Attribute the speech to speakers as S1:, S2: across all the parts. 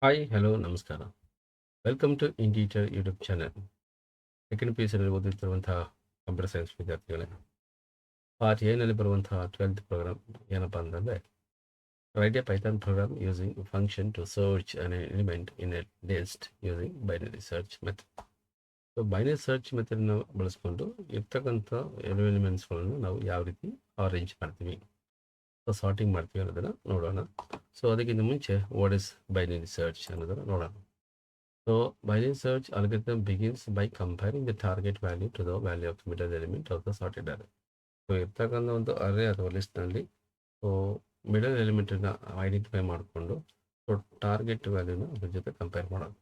S1: Hi hello ನಮಸ್ಕಾರ. Welcome to ಇಂಡೀಟರ್ YouTube channel. Second P U ಸಿಯಲ್ಲಿ ಓದುತ್ತಿರುವಂತಹ ಕಂಪ್ಯೂಟರ್ ಸೈನ್ಸ್ ವಿದ್ಯಾರ್ಥಿಗಳೇ, ಪಾರ್ಟ್ ಎನಲ್ಲಿ ಬರುವಂತಹ 12th ಪ್ರೋಗ್ರಾಮ್ ಏನಪ್ಪ ಅಂತಂದರೆ, write a Python program using function to search an element in a list using binary search method. So binary search ಮೆಥಡ್ನ ಬಳಸ್ಕೊಂಡು ಇರ್ತಕ್ಕಂಥ ಎಲಿಮೆಂಟ್ಸ್ಗಳನ್ನು ನಾವು ಯಾವ ರೀತಿ ಅರೇಂಜ್ ಮಾಡ್ತೀವಿ, ಸೊ ಸಾರ್ಟಿಂಗ್ ಮಾಡ್ತೀವಿ ಅನ್ನೋದನ್ನು ನೋಡೋಣ. ಸೊ ಅದಕ್ಕಿಂತ ಮುಂಚೆ ವಾಟ್ ಇಸ್ ಬೈನರಿ ಸರ್ಚ್ ಅನ್ನೋದನ್ನು ನೋಡೋಣ. So binary search algorithm begins by comparing the target value to the value of the middle element of the sorted array. So ಇರ್ತಕ್ಕಂಥ ಒಂದು ಅರೇ ಅಥವಾ ಲಿಸ್ಟ್ನಲ್ಲಿ ಸೊ ಮಿಡಲ್ ಎಲಿಮೆಂಟನ್ನು ಐಡೆಂಟಿಫೈ ಮಾಡಿಕೊಂಡು ಸೊ ಟಾರ್ಗೆಟ್ ವ್ಯಾಲ್ಯೂನ ಅದ್ರ ಜೊತೆ compare ಮಾಡೋದು.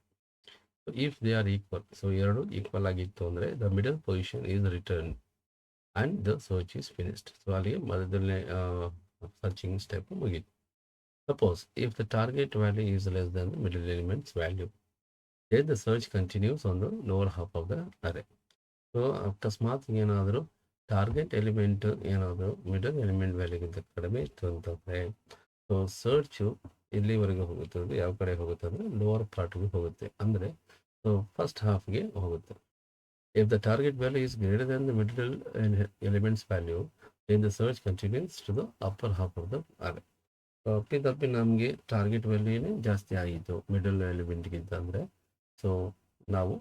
S1: So if they are equal, so ಎರಡು equal ಆಗಿತ್ತು ಅಂದರೆ the middle position is written and the search is finished. So ಅಲ್ಲಿಗೆ ಮೊದಲನೇ ಸರ್ಚಿಂಗ್ ಸ್ಟೆಪ್ ಮುಗೀತು. Suppose if the target value is less than the middle element's value, then the search continues on the lower half of the array. So ಅಕಸ್ಮಾತ್ ಏನಾದರೂ target element ಏನಾದರೂ middle element ವ್ಯಾಲ್ಯೂಗಿಂತ ಕಡಿಮೆ ಇತ್ತು ಅಂತಂದರೆ so search ಎಲ್ಲಿವರೆಗೆ ಹೋಗುತ್ತೆ ಅಂದರೆ ಯಾವ ಕಡೆ ಹೋಗುತ್ತೆ ಅಂದರೆ ಲೋವರ್ ಪಾರ್ಟ್ಗೆ ಹೋಗುತ್ತೆ, ಅಂದರೆ ಸೊ ಫಸ್ಟ್ ಹಾಫ್ಗೆ ಹೋಗುತ್ತೆ. If the target value is greater than the middle element's value, then the search continues to the upper half of the array. So ಅಪ್ಪಿತಪ್ಪಿ ನಮಗೆ ಟಾರ್ಗೆಟ್ ವ್ಯಾಲ್ಯೂನೇ ಜಾಸ್ತಿ ಆಗಿತ್ತು ಮಿಡಲ್ ಎಲಿಮೆಂಟ್ಗಿಂತ ಅಂದರೆ ಸೊ ನಾವು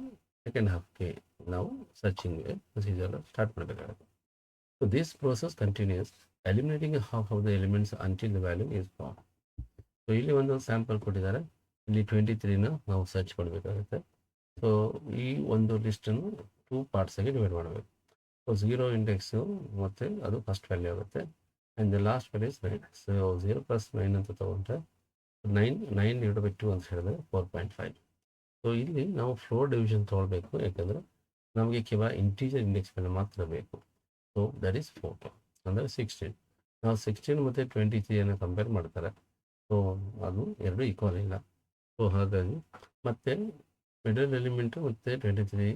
S1: ಸೆಕೆಂಡ್ ಹಾಫ್ಗೆ ನಾವು ಸರ್ಚಿಂಗ್ ಪ್ರೊಸೀಜರ್ ಸ್ಟಾರ್ಟ್ ಮಾಡಬೇಕಾಗುತ್ತೆ. So this process continues eliminating half of the elements until the value is found. So ಇಲ್ಲಿ ಒಂದು ಸ್ಯಾಂಪಲ್ ಕೊಟ್ಟಿದ್ದಾರೆ, ಇಲ್ಲಿ 23ನ ನಾವು ಸರ್ಚ್ ಮಾಡಬೇಕಾಗುತ್ತೆ. ಸೊ ಈ ಒಂದು ಲಿಸ್ಟನ್ನು 2 ಪಾರ್ಟ್ಸಾಗಿ ಡಿವೈಡ್ ಮಾಡಬೇಕು. ಸೊ 0 ಇಂಡೆಕ್ಸು ಮತ್ತು ಅದು ಫಸ್ಟ್ ವ್ಯಾಲ್ಯೂ ಆಗುತ್ತೆ, and the last value is 9. So 0 + 9 ಅಂತ ತೊಗೊಂಡ್ರೆ 9/2 ಅಂತ ಹೇಳಿದ್ರೆ 4.5. ಸೊ ಇಲ್ಲಿ ನಾವು ಫ್ಲೋರ್ ಡಿವಿಷನ್ ತೊಗೊಳ್ಬೇಕು, ಯಾಕಂದರೆ ನಮಗೆ ಕೇವಲ ಇಂಟೀಜರ್ ಇಂಡೆಕ್ಸ್ ಮೇಲೆ ಮಾತ್ರ ಬೇಕು. ಸೊ ದಟ್ ಈಸ್ 4 ಅಂದರೆ 16. ನಾವು 16 ಮತ್ತು 23 ಕಂಪೇರ್ ಮಾಡ್ತಾರೆ. ಸೊ ಅದು ಎರಡು ಈಕ್ವಲ್ ಇಲ್ಲ. ಸೊ ಹಾಗಾಗಿ ಮತ್ತೆ ಮಿಡಲ್ ಎಲಿಮೆಂಟು ಮತ್ತು 23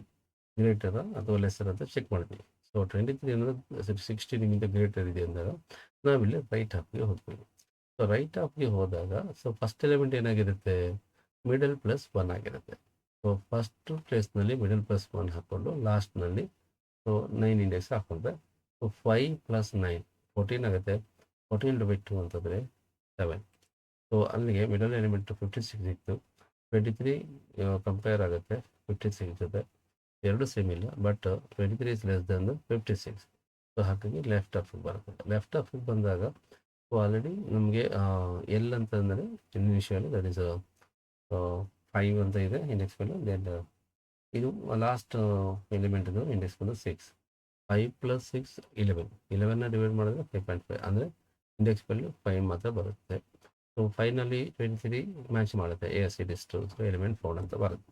S1: ಗ್ರೇಟರ ಅಥವಾ ಲೆಸರ್ ಅಂತ ಚೆಕ್ ಮಾಡ್ತೀವಿ. ಸೊ 23 ಅನ್ನೋದು 16ಗಿಂತ ಗ್ರೇಟರ್ ಇದೆ ಅಂದಾಗ ನಾವಿಲ್ಲಿ ರೈಟ್ ಹಾಫ್ಗೆ ಹೋಗ್ತೀವಿ. ಸೊ ರೈಟ್ ಹಾಫ್ಗೆ ಹೋದಾಗ ಸೊ ಫಸ್ಟ್ ಎಲಿಮೆಂಟ್ ಏನಾಗಿರುತ್ತೆ, ಮಿಡಲ್ +1 ಆಗಿರುತ್ತೆ. ಸೊ ಫಸ್ಟ್ ಪ್ಲೇಸ್ನಲ್ಲಿ ಮಿಡಲ್ +1 ಹಾಕ್ಕೊಂಡು ಲಾಸ್ಟ್ನಲ್ಲಿ ಸೊ 9 ಇಂಡೆಕ್ಸ್ ಹಾಕ್ಕೊಂಡ್ರೆ ಸೊ 5 + 9 14 ಆಗುತ್ತೆ. 14/2 ಅಂತಂದರೆ 7. ಸೊ ಅಲ್ಲಿಗೆ ಮಿಡಲ್ ಎಲಿಮೆಂಟ್ 56 ಇತ್ತು. 23 ಕಂಪೇರ್ ಆಗುತ್ತೆ 56 ಜೊತೆ, ಎರಡು ಸೇಮ್ ಇಲ್ಲ, but 23 is less than 56. So ಹಾಗಾಗಿ ಲೆಫ್ಟ್ ಹಾಫಿಗೆ ಬರುತ್ತೆ. ಲೆಫ್ಟ್ ಹಾಫಿಗೆ ಬಂದಾಗ ಸೊ ಆಲ್ರೆಡಿ ನಮಗೆ ಎಲ್ ಅಂತಂದರೆ ಇನಿಷಿಯಲಿ ದಟ್ ಈಸ್ 5 ಅಂತ ಇದೆ ಇಂಡೆಕ್ಸ್ ವ್ಯಾಲ್ಯೂ. ದೆನ್ ಇದು ಲಾಸ್ಟ್ ಎಲಿಮೆಂಟ್ದು ಇಂಡೆಕ್ಸ್ ವ್ಯಾಲ್ಯೂ 6. 5 + 6 11ನ ಡಿವೈಡ್ ಮಾಡಿದ್ರೆ 5.5 ಅಂದರೆ ಇಂಡೆಕ್ಸ್ ವ್ಯಾಲ್ಯೂ 5 ಮಾತ್ರ ಬರುತ್ತೆ. ಸೊ 5ನಲ್ಲಿ 23 ಮ್ಯಾಚ್ ಮಾಡುತ್ತೆ, as it is 2. So element 4 ಅಂತ ಬರುತ್ತೆ.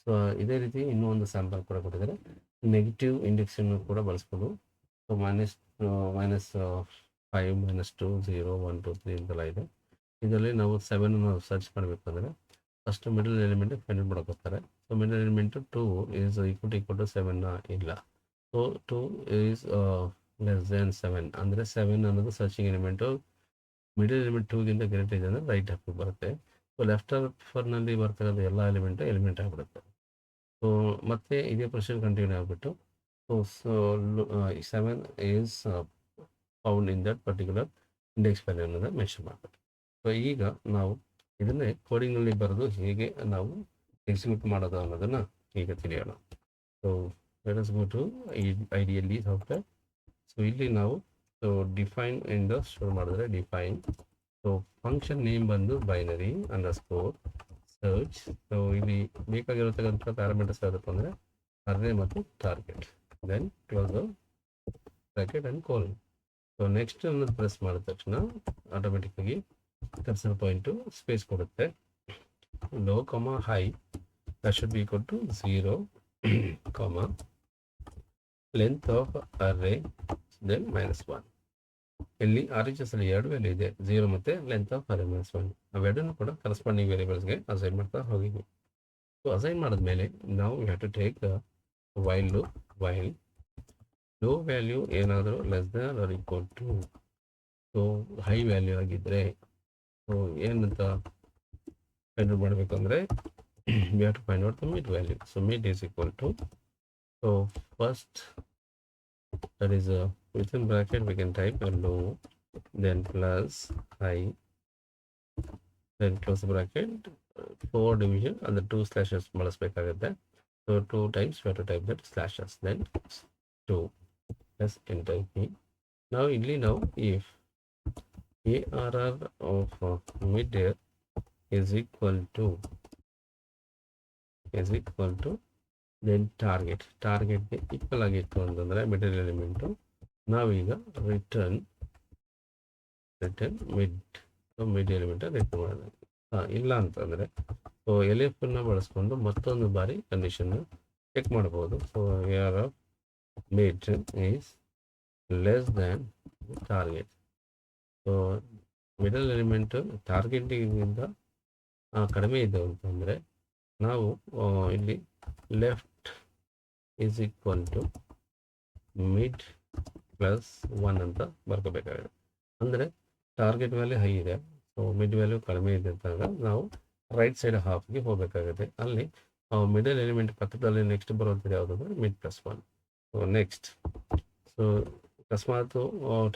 S1: ಸೊ ಇದೇ ರೀತಿ ಇನ್ನೂ ಒಂದು ಸ್ಯಾಂಪಲ್ ಕೂಡ ಕೊಟ್ಟಿದ್ದಾರೆ, ನೆಗೆಟಿವ್ ಇಂಡೆಕ್ಸನ್ನು ಕೂಡ ಬಳಸ್ಬೋದು. ಸೊ -5 -2 0 1 2 3 ಅಂತೆಲ್ಲ ಇದೆ. ಇದರಲ್ಲಿ ನಾವು 7 ನಾವು ಸರ್ಚ್ ಮಾಡಬೇಕು ಅಂದರೆ ಫಸ್ಟ್ ಮಿಡಲ್ ಎಲಿಮೆಂಟ್ ಫೈಂಡ್ ಮಾಡ್ಕೋತಾರೆ. So middle element 2 is equal to 7 ಇಲ್ಲ. ಸೊ 2 ಈಸ್ ಲೆಸ್ ದೆನ್ 7 ಅಂದರೆ 7 ಅನ್ನೋದು ಸರ್ಚಿಂಗ್ ಎಲಿಮೆಂಟು ಮಿಡಲ್ ಎಲಿಮೆಂಟ್ 2ಗಿಂತ ಗ್ರೇಟರ್ ಇದೆ ಅಂದರೆ ರೈಟ್ ಹಾಫಿಗೆ ಬರುತ್ತೆ. ಸೊ ಲೆಫ್ಟ್ ಹಾಫರ್ನಲ್ಲಿ ಬರ್ತಕ್ಕಂಥ ಎಲ್ಲ ಎಲಿಮೆಂಟ್ ಆಗಿಬಿಡುತ್ತೆ. ಸೊ ಮತ್ತೆ ಇದೇ ಪ್ರೊಸೀಜರ್ ಕಂಟಿನ್ಯೂ ಆಗಿಬಿಟ್ಟು so 7 is found in that particular index value ಅನ್ನೋದು ಮೆನ್ಷನ್ ಮಾಡಬೇಕು. ಸೊ ಈಗ ನಾವು ಇದನ್ನೇ ಕೋಡಿಂಗ್ನಲ್ಲಿ ಬರೆದು ಹೇಗೆ ನಾವು ಎಕ್ಸಿಕ್ಯೂಟ್ ಮಾಡೋದು ಅನ್ನೋದನ್ನು ಈಗ ತಿಳಿಯೋಣ. So let us go to ಐಡಿಯಲ್ಲಿ ಸಾಫ್ಟ್ವೇರ್. ಸೊ ಇಲ್ಲಿ ನಾವು ಸೊ ಡಿಫೈನ್ ಇಂದ ಶುರು ಮಾಡಿದ್ರೆ ಡಿಫೈನ್. ಸೊ ಫಂಕ್ಷನ್ ನೇಮ್ ಬಂದು ಬೈನರಿ _ ಸರ್ಚ್. ಸೊ ಇಲ್ಲಿ ಬೇಕಾಗಿರತಕ್ಕಂಥ ಪ್ಯಾರಾಮೀಟರ್ಸ್ ಯಾವುದಪ್ಪ ಅಂದರೆ ಅರೇ ಮತ್ತು target. Then close the bracket and colon. So next ಅನ್ನೋದು ಪ್ರೆಸ್ ಮಾಡಿದ ತಕ್ಷಣ ಆಟೋಮೆಟಿಕ್ಕಾಗಿ ಕರ್ಸರ್ ಪಾಯಿಂಟು ಸ್ಪೇಸ್ ಕೊಡುತ್ತೆ. Low high that should be equal to 0, length of array then -1. ಇಲ್ಲಿ RHS ಅಲ್ಲಿ ಎರಡು ವ್ಯಾಲ್ಯೂ ಇದೆ, 0 ಮತ್ತು ಲೆಂತ್ ಆಫ್ ಅರೇ -1. ಅವೆರಡನ್ನು ಕೂಡ ಕರೆಸ್ಪಾಂಡಿಂಗ್ ವೇರಿಯಬಲ್ಸ್ಗೆ ಅಸೈನ್ ಮಾಡ್ತಾ ಹೋಗಿದ್ವಿ. ಸೊ ಅಸೈನ್ ಮಾಡಿದ್ಮೇಲೆ ನಾವು have to take while low value ಏನಾದರೂ less than or equal to so high value ಆಗಿದ್ದರೆ ಸೊ ಏನಂತ ಫೈಂಡ್ ಔಟ್ ಮಾಡಬೇಕಂದ್ರೆ we have to find out the mid value. So mid is equal to, so first, that is within bracket we can type a low, then plus high, then close the bracket, 4 division and the 2 slashes ಬಳಸಬೇಕಾಗುತ್ತೆ. So 2 times we have to type that slashes, then 2 plus enter key. Now ಇಲ್ಲಿ ನಾವು if ARR of mid is equal to then ಟಾರ್ಗೆಟ್ಗೆ equal ಆಗಿತ್ತು ಅಂತಂದರೆ middle element, ನಾವೀಗ return mid element return ಮಾಡೋದು. ಇಲ್ಲ ಅಂತಂದರೆ so ಎಲಿಫನ್ನು ಬಳಸ್ಕೊಂಡು ಮತ್ತೊಂದು ಬಾರಿ ಕಂಡೀಷನ್ನು ಚೆಕ್ ಮಾಡ್ಬೋದು. So AR of mid is less than target. So middle element ಟಾರ್ಗೆಟಿಗಿಂತ ಕಡಿಮೆ ಇದೆ ಅಂತಂದರೆ ನಾವು ಇಲ್ಲಿ left is equal to mid plus 1 ಅಂತ ಬರ್ಕೋಬೇಕಾಗಿದೆ. ಅಂದರೆ ಟಾರ್ಗೆಟ್ ವ್ಯಾಲ್ಯೂ ಹೈ ಇದೆ, ಸೊ ಮಿಡ್ ವ್ಯಾಲ್ಯೂ ಕಡಿಮೆ ಇದೆ ಅಂತಾಗ ನಾವು ರೈಟ್ ಸೈಡ್ ಹಾಫ್ಗೆ ಹೋಗಬೇಕಾಗುತ್ತೆ. ಅಲ್ಲಿ ಮಿಡಲ್ ಎಲಿಮೆಂಟ್ ಪಕ್ಕದಲ್ಲಿ ನೆಕ್ಸ್ಟ್ ಬರುವಂಥದ್ದು ಯಾವುದಂದ್ರೆ mid plus 1. So next, so ಅಕಸ್ಮಾತ್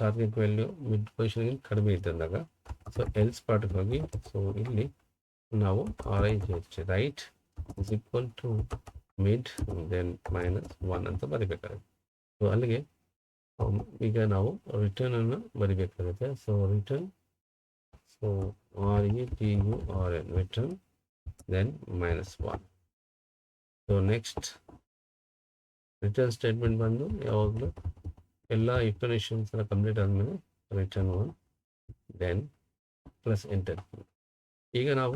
S1: ಟಾರ್ಗೆಟ್ ವ್ಯಾಲ್ಯೂ ಮಿಡ್ ಪೊಸಿಷನ್ಗೆ ಕಡಿಮೆ ಇದೆ ಅಂದಾಗ ಸೊ ಎಲ್ಸ್ ಪಾರ್ಟ್ಗೆ ಹೋಗಿ, ಸೊ ಇಲ್ಲಿ ನಾವು right is equal to mid then -1 ಅಂತ ಬರಿಬೇಕಾಗುತ್ತೆ. ಸೊ ಅಲ್ಲಿಗೆ ಈಗ ನಾವು ರಿಟರ್ನನ್ನು ಬರಿಬೇಕಾಗುತ್ತೆ. So return, so RETURN return then -1. So next return statement ಬಂದು ಯಾವಾಗಲೂ ಎಲ್ಲ ಇಫ್ ಎಲ್ಲ ಕಂಪ್ಲೀಟ್ ಆದಮೇಲೆ ರಿಟರ್ನ್ 1 ದೆನ್ ಪ್ಲಸ್ ಎಂಟರ್. ಈಗ ನಾವು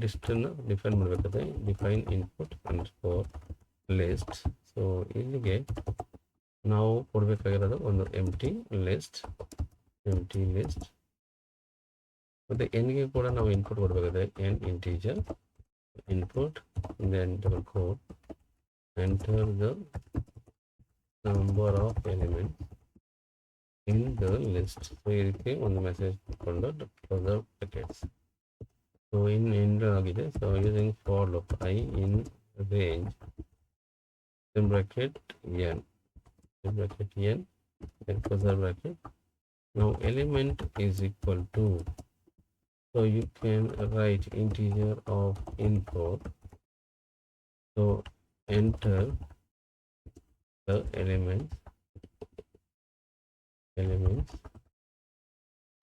S1: ಲಿಸ್ಟನ್ನು ಡಿಫೈನ್ ಮಾಡಬೇಕಾದ್ರೆ define input underscore list. So ಇಲ್ಲಿಗೆ ನಾವು ಕೊಡಬೇಕಾಗಿರೋದು ಒಂದು ಎಂಟಿ ಲಿಸ್ಟ್ ಮತ್ತು ಎನ್ಗೆ ಕೂಡ ನಾವು ಇನ್ಪುಟ್ ಕೊಡಬೇಕಾದ್ರೆ an integer input then double quote enter the number of elements in the list. So ಇದಕ್ಕೆ ಒಂದು ಮೆಸೇಜ್ ಕೊಟ್ಟು close the brackets. So end ಆಗಿದೆ. So using for loop I in range in bracket n then close the bracket. Now element is equal to, so you can write integer of input. So enter the elements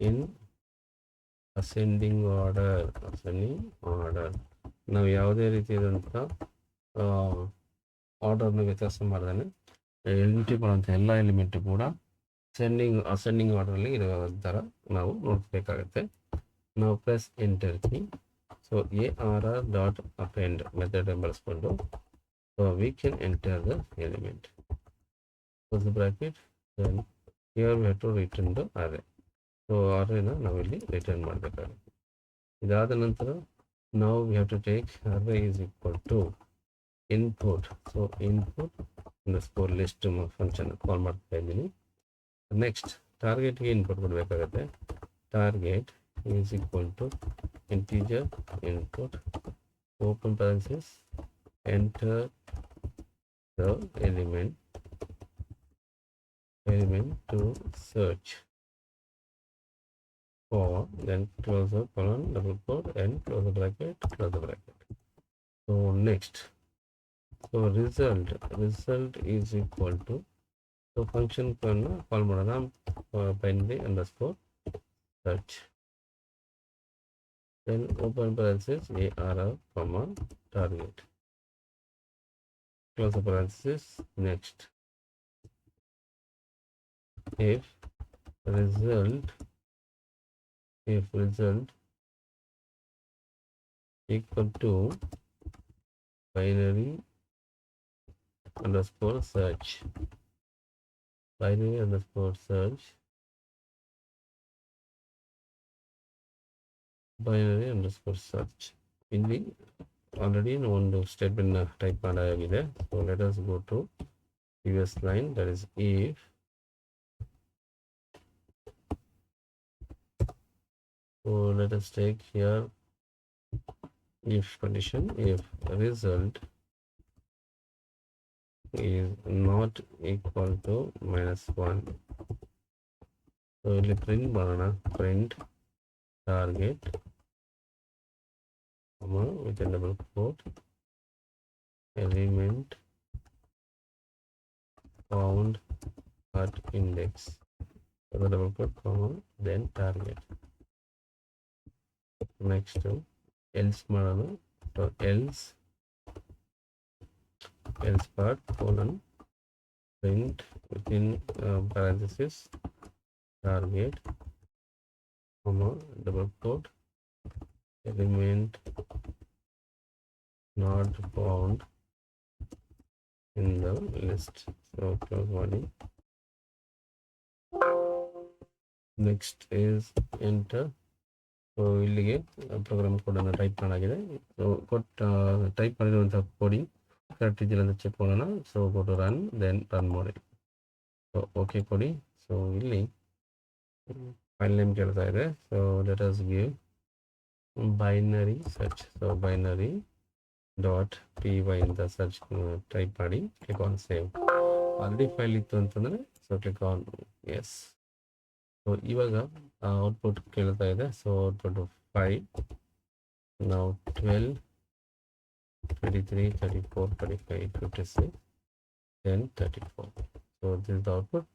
S1: in ascending order. ನಾವು ಯಾವುದೇ ರೀತಿಯಾದಂಥ ಆರ್ಡರ್ನ ವ್ಯತ್ಯಾಸ ಮಾಡ್ದಾನೆ entry ಮಾಡುವಂಥ ಎಲ್ಲ element ಕೂಡ ascending ಆರ್ಡರಲ್ಲಿ ಇರೋ ಥರ ನಾವು ನೋಡಬೇಕಾಗತ್ತೆ. ನಾವು plus enter key. So ARR dot append method ಬಳಸ್ಕೊಂಡು so we can enter the element, close the bracket, then here we have to return the array. So ಅರೇನ ನಾವಿಲ್ಲಿ ರಿಟರ್ನ್ ಮಾಡಬೇಕಾಗುತ್ತೆ. ಇದಾದ ನಂತರ ನಾವು we have to take array is equal to input. So input underscore list function call ಮಾಡ್ತಾ ಇದ್ದೀನಿ. Next ಟಾರ್ಗೆಟ್ಗೆ input ಕೊಡಬೇಕಾಗತ್ತೆ. Target is equal to integer input open parenthesis enter the element to search for, then close the colon, double quote, and close the bracket. So next, so result is equal to, so function call ಮಾಡೋಣ binary underscore search, then open parenthesis ARR comma target, close the parenthesis. Next, if result equal to binary underscore search, ಇಲ್ಲಿ already ಒಂದು statement type ಮಾಡಾಗಿದೆ. So let us go to previous line, that is if so let us take here if condition, if result is not equal to -1, so ಇಲ್ಲಿ print ಮಾಡೋಣ, print target with a double quote element found at index, so the double quote comma then target. Next else ಮಾಡೋಣ, so else part colon print within parenthesis target comma double quote element not found in the list, so close body. Next is enter. So ಇಲ್ಲಿಗೆ program ಕೋಡನ್ನು type ಮಾಡಾಗಿದೆ. So type ಮಾಡಿರುವಂಥ coding correct ಇದೆಯಲ್ಲ ಅಂತ check ಮಾಡೋಣ. So go to run, then run ಮಾಡಿ. So okay ಕೊಡಿ. So ಇಲ್ಲಿ ಫೈಲ್ ನೇಮ್ ಕೇಳ್ತಾ ಇದೆ. So let us give binary search. So binary .py ಅಂತ ಸರ್ಚ್ ಟೈಪ್ ಮಾಡಿ, click on save. Already file ಇತ್ತು ಅಂತಂದರೆ so click on yes. So ಇವಾಗ ಔಟ್ಪುಟ್ ಕೇಳ್ತಾ ಇದೆ. ಸೊ ಔಟ್ಪುಟ್ 5, ನಾವು 12, 23, 34, 35, 56, then 34. So this is the output.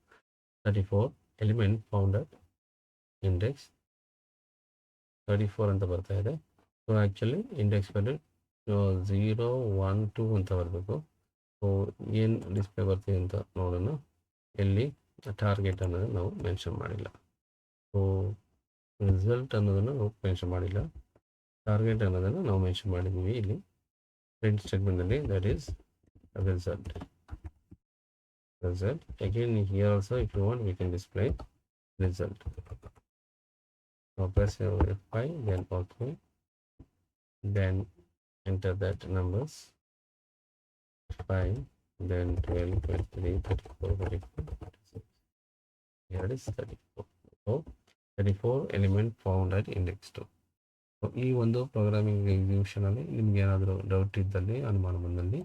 S1: 34 element found at index 34 ಅಂತ ಬರ್ತಾ ಇದೆ. ಸೊ ಆ್ಯಕ್ಚುಲಿ ಇಂಡೆಕ್ಸ್ ವ್ಯಾಲ್ಯೂ 0, 1, 2 ಅಂತ ಬರಬೇಕು. ಸೊ ಏನು ಡಿಸ್ಪ್ಲೇ ಬರ್ತೀವಿ ಅಂತ ನೋಡೋಣ. ಎಲ್ಲಿ ಟಾರ್ಗೆಟ್ ಅನ್ನೋದನ್ನು ನಾವು ಮೆನ್ಷನ್ ಮಾಡಿಲ್ಲ. ಸೊ ರಿಸಲ್ಟ್ ಅನ್ನೋದನ್ನು ನಾವು ಮೆನ್ಷನ್ ಮಾಡಿಲ್ಲ, ಟಾರ್ಗೆಟ್ ಅನ್ನೋದನ್ನು ನಾವು ಮೆನ್ಷನ್ ಮಾಡಿದ್ದೀವಿ ಇಲ್ಲಿ ಪ್ರಿಂಟ್ ಸ್ಟೇಟ್ಮೆಂಟಲ್ಲಿ. That is result. Again here also if you want we can display result. Now press F5, then OK, then enter that numbers 5, then 12, 23, 34, 35, 36. Here it is 34. So 34 element found at index 2. So ಈ ಒಂದು programming ಎಕ್ಸಿಕ್ಯೂಷನಲ್ಲಿ ನಿಮ್ಗೆ ಏನಾದರೂ doubt ಇದ್ದಲ್ಲಿ, ಅನುಮಾನ ಬಂದಲ್ಲಿ,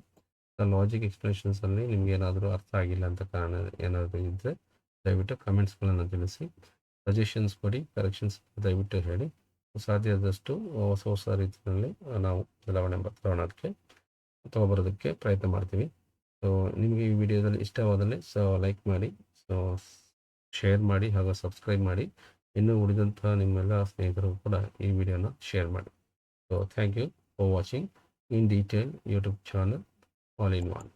S1: logic ಎಕ್ಸ್ಪ್ಲನೇಷನ್ಸಲ್ಲಿ ನಿಮ್ಗೆ ಏನಾದರೂ ಅರ್ಥ ಆಗಿಲ್ಲ ಅಂತ ಕಾರಣ ಏನಾದರೂ ಇದ್ದರೆ ದಯವಿಟ್ಟು ಕಮೆಂಟ್ಸ್ಗಳನ್ನು ತಿಳಿಸಿ, ಸಜೆಷನ್ಸ್ ಕೊಡಿ, ಕರೆಕ್ಷನ್ಸ್ ದಯವಿಟ್ಟು ಹೇಳಿ. ಸಾಧ್ಯ ಆದಷ್ಟು ಹೊಸ ರೀತಿಯಲ್ಲಿ ನಾವು ಬದಲಾವಣೆಗೆ ತೊಗೊಬರೋದಕ್ಕೆ ಪ್ರಯತ್ನ ಮಾಡ್ತೀವಿ. ಸೊ ನಿಮಗೆ ಈ ವಿಡಿಯೋದಲ್ಲಿ ಇಷ್ಟವಾದಲ್ಲಿ ಸೊ ಲೈಕ್ ಮಾಡಿ, ಸೊ ಶೇರ್ ಮಾಡಿ ಹಾಗೂ ಸಬ್ಸ್ಕ್ರೈಬ್ ಮಾಡಿ. ಇನ್ನು ಉಳಿದಂತಹ ನಿಮ್ಮೆಲ್ಲ ಸ್ನೇಹಿತರು ಕೂಡ ಈ ವಿಡಿಯೋನ ಶೇರ್ ಮಾಡಿ. So thank you for watching in detail YouTube channel all in one.